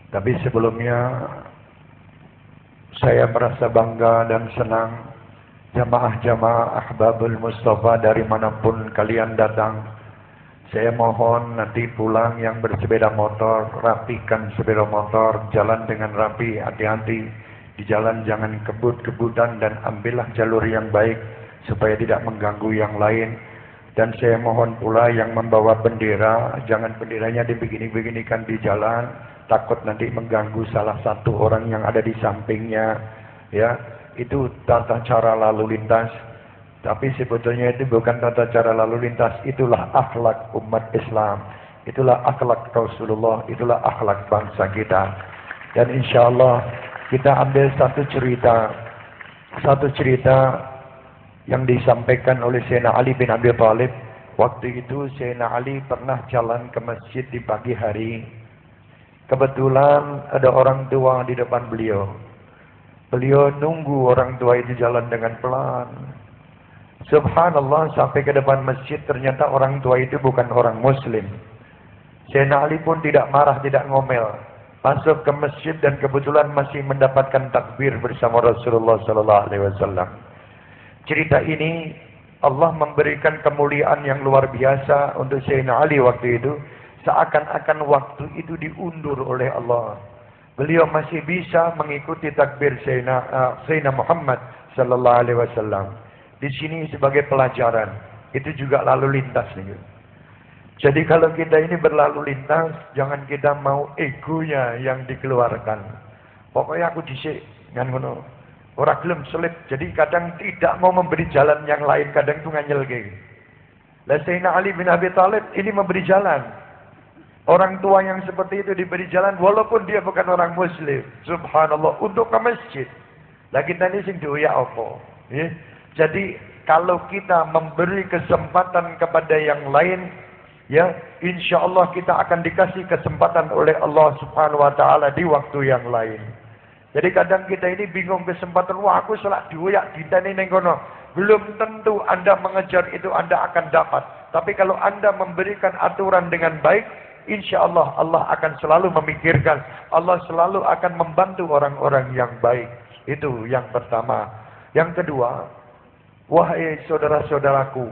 Tapi sebelumnya saya merasa bangga dan senang jamaah-jamaah Ahbabul Mustafa dari manapun kalian datang. Saya mohon nanti pulang yang bersepeda motor, rapikan sepeda motor, jalan dengan rapi, hati-hati. Di jalan jangan kebut-kebutan dan ambillah jalur yang baik supaya tidak mengganggu yang lain. Dan saya mohon pula yang membawa bendera, jangan benderanya dibegini-beginikan di jalan, takut nanti mengganggu salah satu orang yang ada di sampingnya. Ya, itu tata cara lalu lintas. Tapi sebetulnya itu bukan tata cara lalu lintas, itulah akhlak umat Islam, itulah akhlak Rasulullah, itulah akhlak bangsa kita. Dan insya Allah kita ambil satu cerita yang disampaikan oleh Sayyidina Ali bin Abi Thalib. Waktu itu Sayyidina Ali pernah jalan ke masjid di pagi hari. Kebetulan ada orang tua di depan beliau. Beliau nunggu orang tua itu jalan dengan pelan. Subhanallah, sampai ke depan masjid ternyata orang tua itu bukan orang muslim. Sayyidina Ali pun tidak marah, tidak ngomel. Masuk ke masjid dan kebetulan masih mendapatkan takbir bersama Rasulullah SAW. Cerita ini Allah memberikan kemuliaan yang luar biasa untuk Sayyidina Ali waktu itu. Seakan-akan waktu itu diundur oleh Allah. Beliau masih bisa mengikuti takbir Sayyidina Muhammad sallallahu alaihi wasallam. Di sini sebagai pelajaran, itu juga lalu lintas nih. Jadi kalau kita ini berlalu lintas, jangan kita mau egonya yang dikeluarkan. Pokoknya aku dhisik ngan ngono. Ora gelem selip. Jadi kadang tidak mau memberi jalan yang lain, kadang itu nganyelke. Lah Sayyidina Ali bin Abi Thalib ini memberi jalan. Orang tua yang seperti itu diberi jalan walaupun dia bukan orang muslim. Subhanallah, untuk ke masjid. Lah kita ini sing doyak apa? Ya. Jadi kalau kita memberi kesempatan kepada yang lain, ya, insya Allah kita akan dikasih kesempatan oleh Allah Subhanahu Wa Taala di waktu yang lain. Jadi kadang kita ini bingung kesempatan, wah aku salah doyak dinteni ning kono. Belum tentu Anda mengejar itu Anda akan dapat. Tapi kalau Anda memberikan aturan dengan baik, insya Allah Allah akan selalu memikirkan, Allah selalu akan membantu orang-orang yang baik. Itu yang pertama. Yang kedua, wahai saudara-saudaraku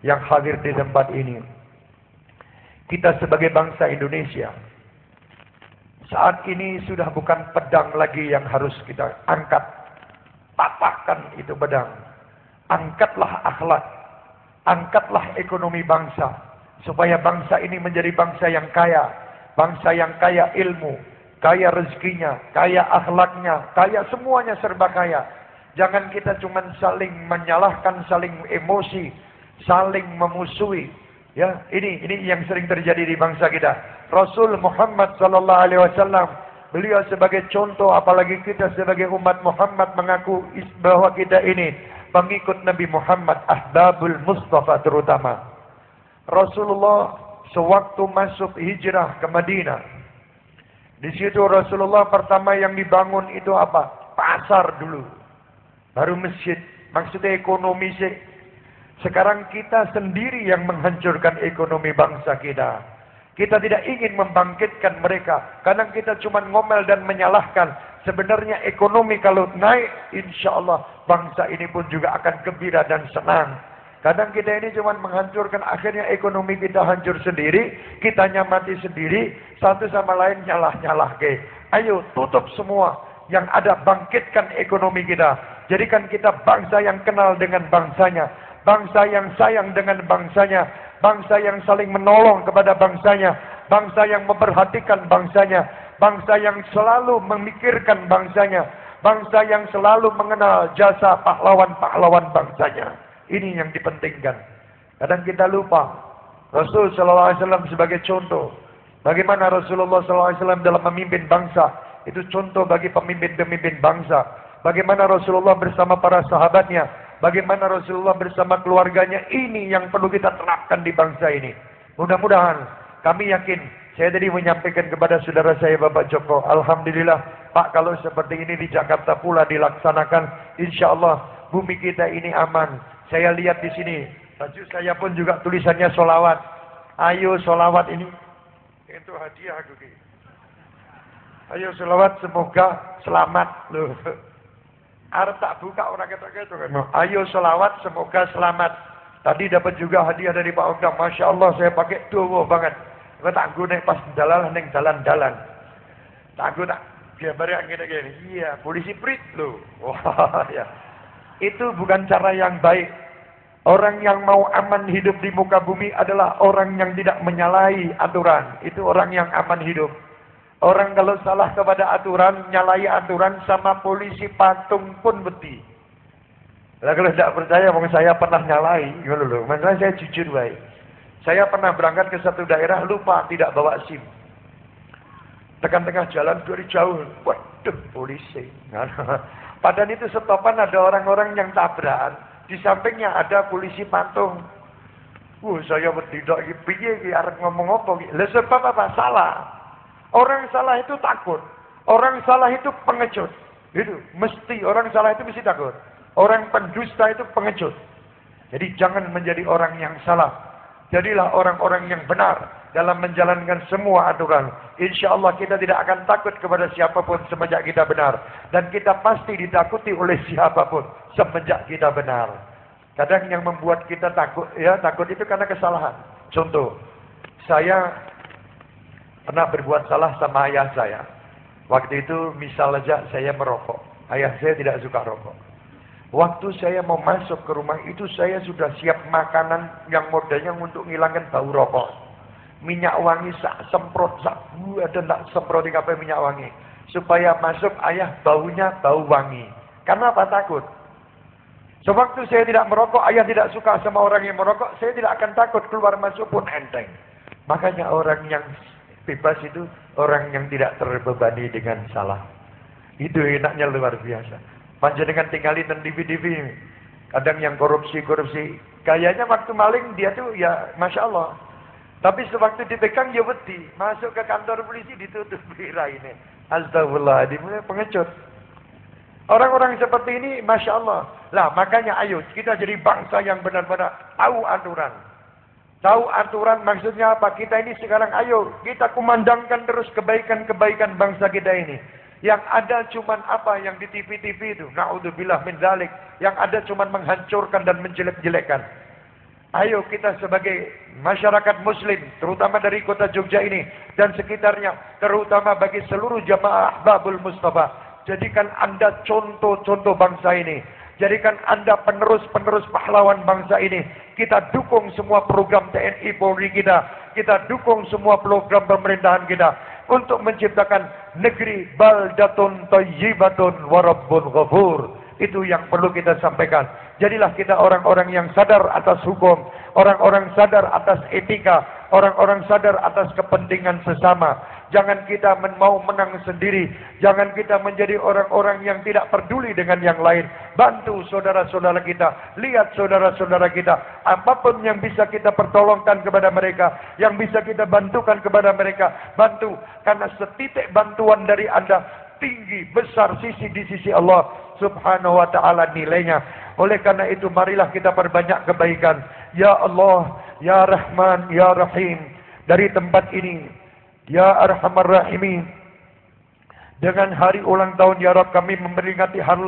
yang hadir di tempat ini, kita sebagai bangsa Indonesia, saat ini sudah bukan pedang lagi yang harus kita angkat. Tapakkan itu pedang. Angkatlah akhlak. Angkatlah ekonomi bangsa. Supaya bangsa ini menjadi bangsa yang kaya. Bangsa yang kaya ilmu. Kaya rezekinya. Kaya akhlaknya. Kaya semuanya serba kaya. Jangan kita cuma saling menyalahkan, saling emosi. Saling memusuhi. Ya, ini yang sering terjadi di bangsa kita. Rasul Muhammad sallallahu alaihi wasallam, beliau sebagai contoh, apalagi kita sebagai umat Muhammad mengaku bahwa kita ini pengikut Nabi Muhammad, Ahbabul Mustafa terutama. Rasulullah sewaktu masuk hijrah ke Madinah, di situ Rasulullah pertama yang dibangun itu apa? Pasar dulu, baru masjid. Maksudnya ekonomi sih. Sekarang kita sendiri yang menghancurkan ekonomi bangsa kita. Kita tidak ingin membangkitkan mereka. Kadang kita cuma ngomel dan menyalahkan. Sebenarnya ekonomi kalau naik, insya Allah bangsa ini pun juga akan gembira dan senang. Kadang kita ini cuma menghancurkan, akhirnya ekonomi kita hancur sendiri. Kitanya mati sendiri. Satu sama lain nyalah-nyalah ke. Ayo tutup semua. Yang ada bangkitkan ekonomi kita. Jadikan kita bangsa yang kenal dengan bangsanya. Bangsa yang sayang dengan bangsanya. Bangsa yang saling menolong kepada bangsanya. Bangsa yang memperhatikan bangsanya. Bangsa yang selalu memikirkan bangsanya. Bangsa yang selalu mengenal jasa pahlawan-pahlawan bangsanya. Ini yang dipentingkan. Kadang kita lupa. Rasul SAW sebagai contoh. Bagaimana Rasulullah SAW dalam memimpin bangsa. Itu contoh bagi pemimpin-pemimpin bangsa. Bagaimana Rasulullah bersama para sahabatnya. Bagaimana Rasulullah bersama keluarganya, ini yang perlu kita terapkan di bangsa ini. Mudah-mudahan, kami yakin, saya tadi menyampaikan kepada saudara saya Bapak Joko, Alhamdulillah, Pak, kalau seperti ini di Jakarta pula dilaksanakan, insya Allah bumi kita ini aman. Saya lihat di sini, baju saya pun juga tulisannya solawat. Ayo solawat ini, itu hadiah aku. Ayo selawat semoga selamat loh. Arep tak buka orang ketok-ketok kan. Ayo selawat semoga selamat. Tadi dapat juga hadiah dari Pak Ogam. Masya Allah saya pakai dowo banget. Gue tak guna pas jalan neng jalan-jalan. Tak guna. Gambar yang gini-gini. Iya, polisi prit loh. Wah ya. Itu bukan cara yang baik. Orang yang mau aman hidup di muka bumi adalah orang yang tidak menyalahi aturan. Itu orang yang aman hidup. Orang kalau salah kepada aturan, nyalahi aturan sama polisi patung pun beti. Lah kalau tidak percaya, bang saya pernah nyalahi, gitu loh. Masalah saya jujur baik. Saya pernah berangkat ke satu daerah lupa tidak bawa SIM. Tekan tengah jalan dari jauh, waduh polisi. Padahal itu stopan ada orang-orang yang tabrakan. Di sampingnya ada polisi patung. Saya bertindak piye arep ngomong apa? Lah sebab apa? Salah. Orang salah itu takut. Orang salah itu pengecut. Itu mesti orang salah itu mesti takut. Orang pendusta itu pengecut. Jadi jangan menjadi orang yang salah. Jadilah orang-orang yang benar dalam menjalankan semua aturan. Insya Allah kita tidak akan takut kepada siapapun semenjak kita benar. Dan kita pasti ditakuti oleh siapapun semenjak kita benar. Kadang yang membuat kita takut, ya takut itu karena kesalahan. Contoh, saya pernah berbuat salah sama ayah saya. Waktu itu misal saja saya merokok. Ayah saya tidak suka rokok. Waktu saya mau masuk ke rumah itu saya sudah siap makanan yang modelnya untuk menghilangkan bau rokok. Minyak wangi semprot, ada tak semprot di kafe minyak wangi. Supaya masuk ayah baunya bau wangi. Karena apa? Takut. Sewaktu saya tidak merokok, ayah tidak suka sama orang yang merokok, saya tidak akan takut keluar masuk pun enteng. Makanya orang yang bebas itu orang yang tidak terbebani dengan salah. Itu enaknya luar biasa. Panjenengan tinggalin dan TV-TV. Kadang yang korupsi. Kayaknya waktu maling dia tuh ya Masya Allah. Tapi sewaktu dipegang ya wedi. Masuk ke kantor polisi ditutup bira ini. Astagfirullah. Dimulai pengecut. Orang-orang seperti ini Masya Allah. Lah makanya ayo kita jadi bangsa yang benar-benar tahu aturan. Tahu aturan maksudnya apa? Kita ini sekarang ayo kita kumandangkan terus kebaikan-kebaikan bangsa kita ini. Yang ada cuman apa yang di TV-TV itu. Na'udzubillah min dzalik. Yang ada cuman menghancurkan dan menjelek-jelekkan. Ayo kita sebagai masyarakat muslim, terutama dari kota Jogja ini dan sekitarnya, terutama bagi seluruh jamaah Ahbabul Mustafa, jadikan Anda contoh-contoh bangsa ini. Jadikan Anda penerus-penerus pahlawan bangsa ini. Kita dukung semua program TNI Polri kita. Kita dukung semua program pemerintahan kita. Untuk menciptakan negeri baldatun thayyibatun wa rabbun ghafur. Itu yang perlu kita sampaikan. Jadilah kita orang-orang yang sadar atas hukum. Orang-orang sadar atas etika. Orang-orang sadar atas kepentingan sesama. Jangan kita mau menang sendiri. Jangan kita menjadi orang-orang yang tidak peduli dengan yang lain. Bantu saudara-saudara kita. Lihat saudara-saudara kita. Apapun yang bisa kita pertolongkan kepada mereka. Yang bisa kita bantukan kepada mereka. Bantu. Karena setitik bantuan dari Anda tinggi, besar di sisi Allah subhanahu wa ta'ala nilainya. Oleh karena itu marilah kita perbanyak kebaikan. Ya Allah, Ya Rahman, Ya Rahim. Dari tempat ini. Ya Arhamar Rahimin. Dengan hari ulang tahun Ya Rabb kami memperingati hari